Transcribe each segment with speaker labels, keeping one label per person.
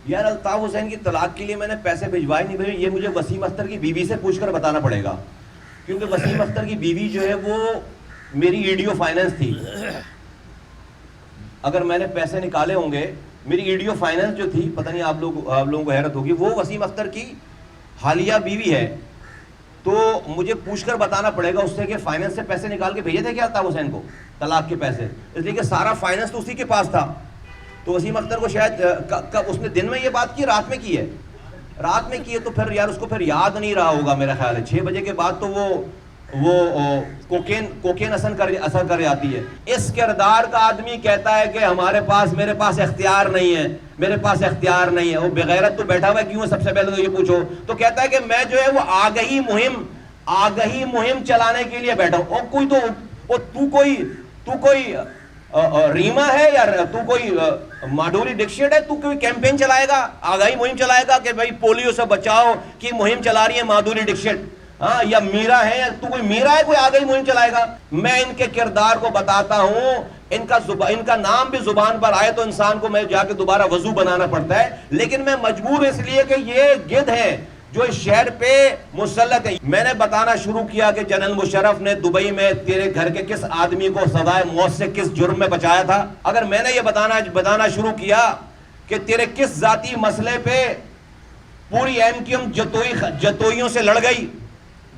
Speaker 1: یار الطاف حسین کی طلاق کے لیے میں نے پیسے بھجوائے نہیں بھیجے، یہ مجھے وسیم اختر کی بیوی سے پوچھ کر بتانا پڑے گا، کیونکہ وسیم اختر کی بیوی جو ہے وہ میری ایڈیو فائننس تھی. اگر میں نے پیسے نکالے ہوں گے، میری ایڈیو فائننس جو تھی، پتہ نہیں آپ لوگوں کو حیرت ہوگی، وہ وسیم اختر کی حالیہ بیوی ہے. تو مجھے پوچھ کر بتانا پڑے گا اس سے کہ فائننس سے پیسے نکال کے بھیجے تھے کیا الطاف حسین کو طلاق کے پیسے، اس لیے کہ سارا فائننس تو اسی کے پاس تھا. تو وسیم اختر کو شاید اس نے دن میں یہ بات کی، رات میں کی ہے، رات میں کی ہے، تو پھر یار اس کو پھر یاد نہیں رہا ہوگا میرا خیال ہے. 6 بجے کے بعد تو وہ کوکین اثر کر جاتی ہے. اس کردار کا آدمی کہتا ہے کہ میرے پاس اختیار نہیں ہے، میرے پاس اختیار نہیں ہے. وہ بغیرت تو بیٹھا ہوا ہے کیوں ہے، سب سے پہلے تو یہ پوچھو. تو کہتا ہے کہ میں جو ہے وہ آگہی مہم چلانے کے لیے بیٹھا ہوں. تو کوئی ریما ہے یا تو کوئی مادھوری ڈکشٹ ہے، تو کوئی کیمپین چلائے گا، آگاہی مہم چلائے گا کہ بھائی پولیو سے بچاؤ کی مہم چلا رہی ہے مادھوری ڈکشٹ، ہاں، یا میرا ہے، یا تو کوئی میرا ہے، کوئی آگاہی مہم چلائے گا. میں ان کے کردار کو بتاتا ہوں. ان کا نام بھی زبان پر آئے تو انسان کو میں جا کے دوبارہ وضو بنانا پڑتا ہے، لیکن میں مجبور اس لیے کہ یہ گدھ ہے جو اس شہر پہ مسلط ہے. میں نے بتانا شروع کیا کہ جنرل مشرف نے دبئی میں تیرے گھر کے کس آدمی کو سزائے موت سے کس جرم میں بچایا تھا. اگر میں نے یہ بتانا شروع کیا کہ تیرے کس ذاتی مسئلے پہ پوری ایم کیو ایم جتوئیوں سے لڑ گئی،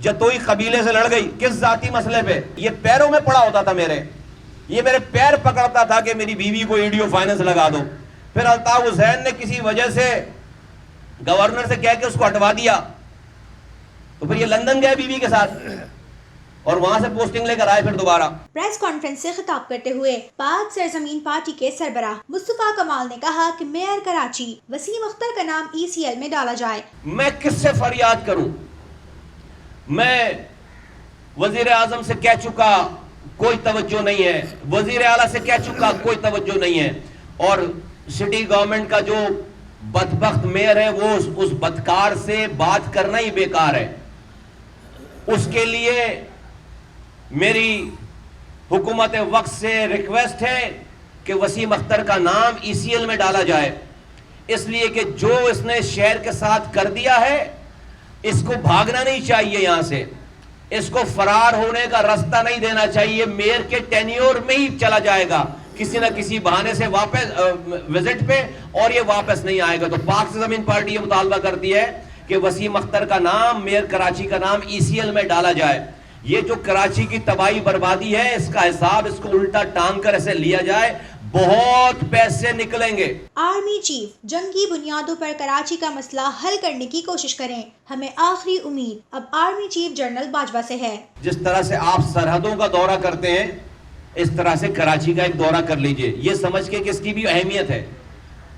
Speaker 1: جتوئی قبیلے سے لڑ گئی، کس ذاتی مسئلے پہ، یہ پیروں میں پڑا ہوتا تھا، یہ میرے پیر پکڑتا تھا کہ میری بیوی کو ایڈیو فائننس لگا دو. پھر الطاف حسین نے کسی وجہ سے گورنر سے کہہ کے اس کو ہٹوا دیا، تو پھر یہ لندن گئے بیوی کے ساتھ اور وہاں سے پوسٹنگ لے کر آئے پھر دوبارہ.
Speaker 2: پریس کانفرنس سے خطاب کرتے ہوئے پاک سرزمین پارٹی کے سربراہ مصطفیٰ کمال نے کہا کہ میئر کراچی وسیم اختر کا نام ECL میں ڈالا جائے.
Speaker 1: میں کس سے فریاد کروں؟ میں وزیر اعظم سے کہہ چکا، کوئی توجہ نہیں ہے، وزیر اعلیٰ سے کہہ چکا، کوئی توجہ نہیں ہے، اور سٹی گورنمنٹ کا جو بدبخت میئر ہے وہ اس بدکار سے بات کرنا ہی بیکار ہے. اس کے لیے میری حکومت وقت سے ریکویسٹ ہے کہ وسیم اختر کا نام ECL میں ڈالا جائے، اس لیے کہ جو اس نے شہر کے ساتھ کر دیا ہے اس کو بھاگنا نہیں چاہیے، یہاں سے اس کو فرار ہونے کا راستہ نہیں دینا چاہیے. میئر کے ٹینیور میں ہی چلا جائے گا کسی نہ کسی بہانے سے واپس وزٹ پہ، اور یہ واپس نہیں آئے گا. تو پاک سے زمین پارٹی یہ مطالبہ کرتی ہے کہ وسیم اختر کا نام، میئر کراچی کا نام ECL میں ڈالا جائے. یہ جو کراچی کی تباہی بربادی ہے اس کا حساب اس کو الٹا ٹانگ کر ایسے لیا جائے، بہت پیسے نکلیں گے.
Speaker 2: آرمی چیف جنگی بنیادوں پر کراچی کا مسئلہ حل کرنے کی کوشش کریں، ہمیں آخری امید اب آرمی چیف جنرل باجوہ سے ہے.
Speaker 1: جس طرح سے آپ سرحدوں کا دورہ کرتے ہیں اس طرح سے کراچی کا ایک دورہ کر لیجئے، یہ سمجھ کے کہ اس کی بھی اہمیت ہے،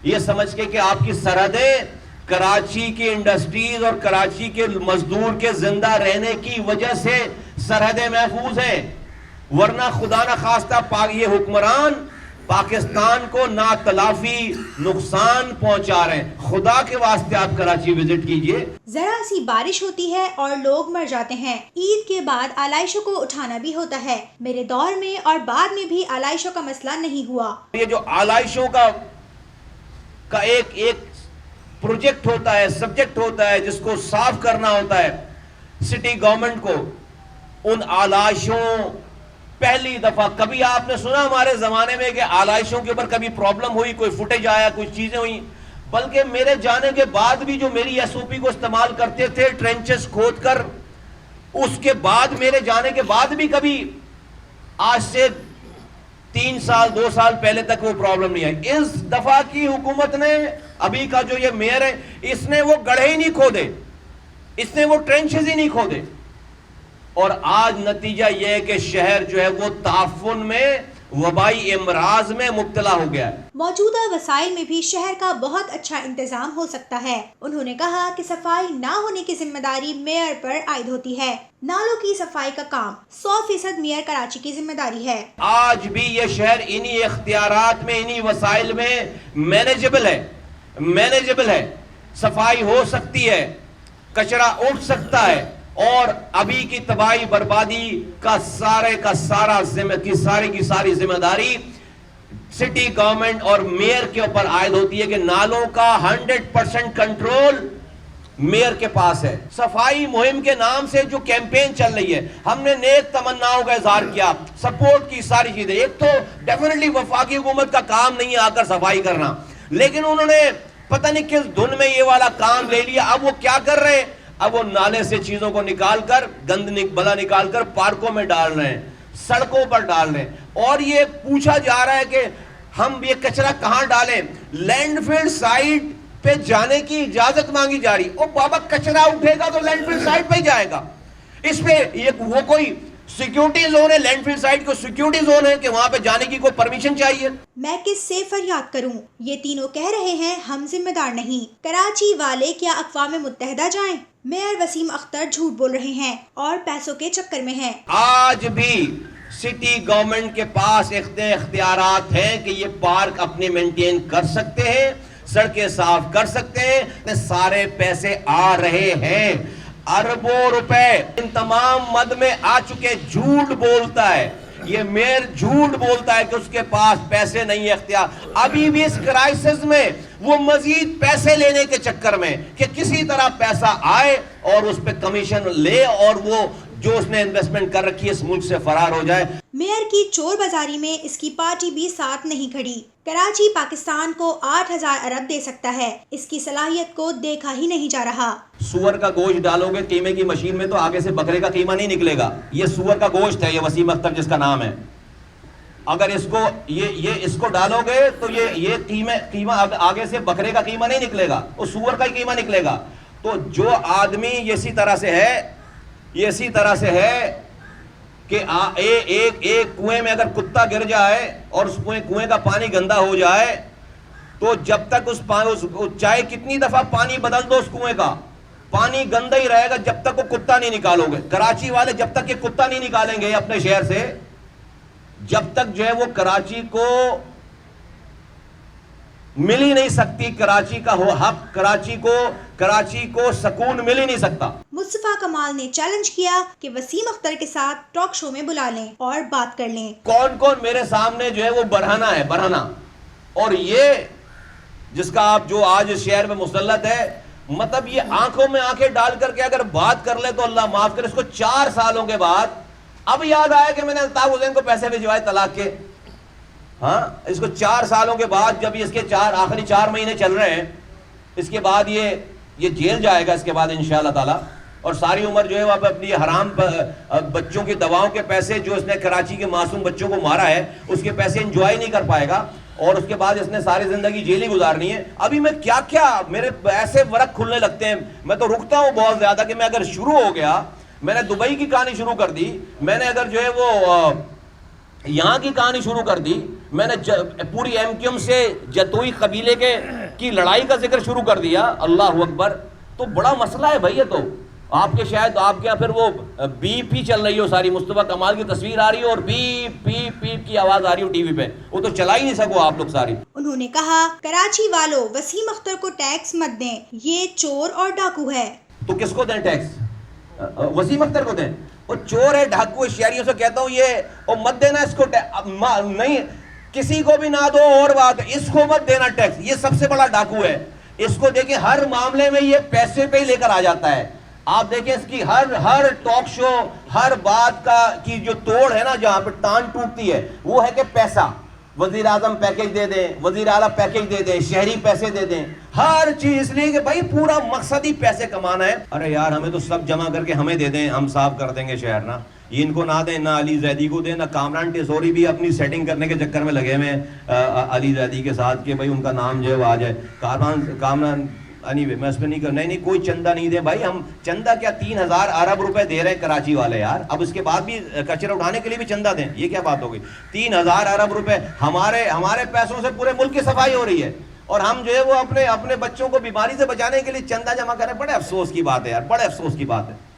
Speaker 1: یہ سمجھ کے کہ آپ کی سرحدیں کراچی کی انڈسٹریز اور کراچی کے مزدور کے زندہ رہنے کی وجہ سے سرحدیں محفوظ ہیں، ورنہ خدا نہ خواستہ یہ حکمران پاکستان کو ناتلافی نقصان پہنچا رہے ہیں. خدا کے واسطے آپ کراچی وزٹ کیجئے.
Speaker 2: ذرا سی بارش ہوتی ہے اور لوگ مر جاتے ہیں. عید کے بعد آلائشوں کو اٹھانا بھی ہوتا ہے. میرے دور میں اور بعد میں بھی آلائشوں کا مسئلہ نہیں ہوا.
Speaker 1: یہ جو آلائشوں کا ایک پروجیکٹ ہوتا ہے، سبجیکٹ ہوتا ہے جس کو صاف کرنا ہوتا ہے سٹی گورنمنٹ کو، ان آلائشوں پہلی دفعہ کبھی آپ نے سنا ہمارے زمانے میں کہ آلائشوں کے اوپر کبھی پرابلم ہوئی، کوئی فوٹیج آیا، کچھ چیزیں ہوئی؟ بلکہ میرے جانے کے بعد بھی جو میری SOP کو استعمال کرتے تھے ٹرینچز کھود کر، اس کے بعد میرے جانے کے بعد بھی کبھی آج سے 3 سال 2 سال پہلے تک وہ پرابلم نہیں آئی. اس دفعہ کی حکومت نے، ابھی کا جو یہ میئر ہے، اس نے وہ گڑھے ہی نہیں کھودے، اس نے وہ ٹرینچز ہی نہیں کھودے، اور آج نتیجہ یہ ہے کہ شہر جو ہے وہ تعفن میں، وبائی امراض میں مبتلا ہو گیا ہے.
Speaker 2: موجودہ وسائل میں بھی شہر کا بہت اچھا انتظام ہو سکتا ہے. انہوں نے کہا کہ صفائی نہ ہونے کی ذمہ داری میئر پر عائد ہوتی ہے. نالوں کی صفائی کا کام 100% میئر کراچی کی ذمہ داری ہے.
Speaker 1: آج بھی یہ شہر انہی اختیارات میں، انہی وسائل میں مینیجبل ہے. صفائی ہو سکتی ہے، کچرا اٹھ سکتا ہے، اور ابھی کی تباہی بربادی کا ساری ذمہ داری सिटी गवर्नमेंट और मेयर के ऊपर आयद होती है कि नालों का 100% कंट्रोल मेयर के पास है। सफाई मुहिम के नाम से जो कैंपेन चल रही है, हमने नेक तमन्नाओं का इजहार किया, सपोर्ट की सारी चीजें। एक तो डेफिनेटली वफाकी हुकूमत का काम नहीं है आकर सफाई करना, लेकिन उन्होंने पता नहीं किस धुन में ये वाला काम ले लिया। अब वो क्या कर रहे हैं, अब वो नाले से चीजों को निकालकर, गंद बला निकालकर पार्कों में डाल रहे हैं, सड़कों पर डाल रहे हैं। और ये पूछा जा रहा है कि हम ये कचरा कहां डालें, लैंडफिल साइट पे जाने की इजाजत मांगी जा रही। ओ बाबा, कचरा उठेगा तो लैंडफिल साइट पे ही जाएगा। इस पे ये वो कोई सिक्योरिटी जोन है, लैंडफिल साइट को सिक्योरिटी जोन है कि वहां पे जाने की कोई परमिशन चाहिए?
Speaker 2: मैं किससे फरियाद करूं? ये तीनों कह रहे हैं हम जिम्मेदार नहीं। कराची वाले क्या अक़वाम मुत्तहिदा जाएं? मेयर वसीम अख्तर झूठ बोल रहे हैं और पैसों के चक्कर में हैं।
Speaker 1: आज भी सिटी गवर्नमेंट के पास इख्तियारात हैं कि ये पार्क अपने मेंटेन कर सकते हैं, सड़कें साफ कर सकते हैं। सारे पैसे आ रहे हैं, अरबों रुपए इन तमाम मद में आ चुके। झूठ बोलता है ये मेयर, झूठ बोलता है कि उसके पास पैसे नहीं है, इख्तियार। अभी भी इस क्राइसिस में वो मजीद पैसे लेने के चक्कर में कि किसी तरह पैसा आए और उस पर कमीशन ले और वो जो उसने इन्वेस्टमेंट कर रखी है इस मुल्क से फरार हो जाए।
Speaker 2: मेयर की चोर बाजारी में इसकी पार्टी भी साथ नहीं खड़ी। कराची पाकिस्तान को 8,000 अरब दे सकता है, इसकी सलाहियत को देखा ही नहीं जा रहा।
Speaker 1: सुअर का गोश्त डालोगे कीमे की मशीन में तो आगे से बकरे का कीमा नहीं निकलेगा। ये सुअर का गोश्त है, ये वसीम अख्तर जिसका नाम है। अगर इसको ये इसको डालोगे तो ये कीमा आगे से बकरे का कीमा नहीं निकलेगा, वो सुअर का ही कीमा निकलेगा। तो जो आदमी इसी तरह से है कि एक कुएं में अगर कुत्ता गिर जाए और उस कुएं का पानी गंदा हो जाए तो जब तक उस चाहे कितनी दफा पानी बदल दो, उस कुएं का पानी गंदा ही रहेगा जब तक वो कुत्ता नहीं निकालोगे। कराची वाले जब तक ये कुत्ता नहीं निकालेंगे अपने शहर से, जब तक जो है वो कराची को मिल ही नहीं सकती, कराची का हो हक, कराची को सुकून मिल ही नहीं सकता।
Speaker 2: मुस्तफा कमाल ने चैलेंज किया कि वसीम अख्तर के साथ टॉक शो में बुला लें और बात कर लें।
Speaker 1: कौन कौन मेरे सामने जो है वो बरहना, और ये जिसका आप जो आज इस शहर में मुसल्लत है, मतलब ये आंखों में आंखें डाल करके अगर बात कर ले तो अल्लाह माफ करे। इसको 4 सालों के बाद अब याद आया कि मैंने अल्ताफ हुसैन को पैसे भिजवाए तलाक के। हाँ, इसको 4 सालों के बाद, जब इसके आखिरी 4 महीने चल रहे हैं, इसके बाद ये जेल जाएगा इसके बाद इंशाअल्लाह ताला। और सारी उम्र जो है वहाँ पे अपनी हराम बच्चों की दवाओं के पैसे, जो इसने कराची के मासूम बच्चों को मारा है, उसके पैसे एंजॉय नहीं कर पाएगा और उसके बाद इसने सारी जिंदगी जेल ही गुजारनी है। अभी मैं क्या मेरे ऐसे वर्क खुलने लगते हैं, मैं तो रुकता हूँ बहुत ज्यादा कि मैं अगर शुरू हो गया, मैंने दुबई की कहानी शुरू कर दी, मैंने अगर जो है वो यहाँ की कहानी शुरू कर दी, मैंने पूरी एमक्यूएम से जतोई कबीले की लड़ाई का जिक्र शुरू कर दिया, अल्लाह अकबर, तो बड़ा मसला है भाई। ये तो आपके शायद आपके यहाँ फिर वो बीप ही चल रही हो सारी, मुस्तफा कमाल की तस्वीर आ रही हो और बीप बीप बीप की आवाज आ रही हो टीवी पे, वो तो चला ही नहीं सको आप लोग सारी।
Speaker 2: उन्होंने कहा, कराची वालों वसीम अख्तर को टैक्स मत दें, ये चोर और डाकू है।
Speaker 1: तो किसको दें टैक्स? वसीम अख्तर को दें? वो चोर है, डाकू है। शहरियों से कहता हूँ ये और मत देना इसको, नहीं किसी को भी ना दो और बात, इसको मत देना टैक्स, ये सबसे बड़ा डाकू है। इसको देखिए हर मामले में ये पैसे पे ही लेकर आ जाता है। आप देखें इसकी हर टॉक शो, हर बात की जो तोड़ है ना, जहां पे टांग टूटती है, वो है कि पैसा, वजीर आजम पैकेज दे दें, वजीर आला पैकेज दे दें, शहरी पैसे दे दें, हर चीज, इसलिए कि भाई पूरा मकसद ही पैसे कमाना है। अरे यार हमें तो सब जमा करके हमें दे दें, हम साफ कर देंगे शहर ना, ये इनको ना दें, ना अली जैदी को दें, ना कामरान टेसोरी भी अपनी सेटिंग करने के चक्कर में लगे हुए हैं अली जैदी के साथ कि भाई उनका नाम जो है वो आ जाए। कामरान एनीवे मैं उस पर नहीं कर, नहीं कोई चंदा नहीं दे भाई, हम चंदा क्या 3,000 अरब रुपए दे रहे हैं कराची वाले यार, अब उसके बाद भी कचरा उठाने के लिए भी चंदा दें, ये क्या बात हो गई? 3,000 अरब रुपए हमारे पैसों से पूरे मुल्क की सफाई हो रही है और हम जो है वो अपने बच्चों को बीमारी से बचाने के लिए चंदा जमा करें। बड़े अफसोस की बात है यार, बड़े अफसोस की बात है।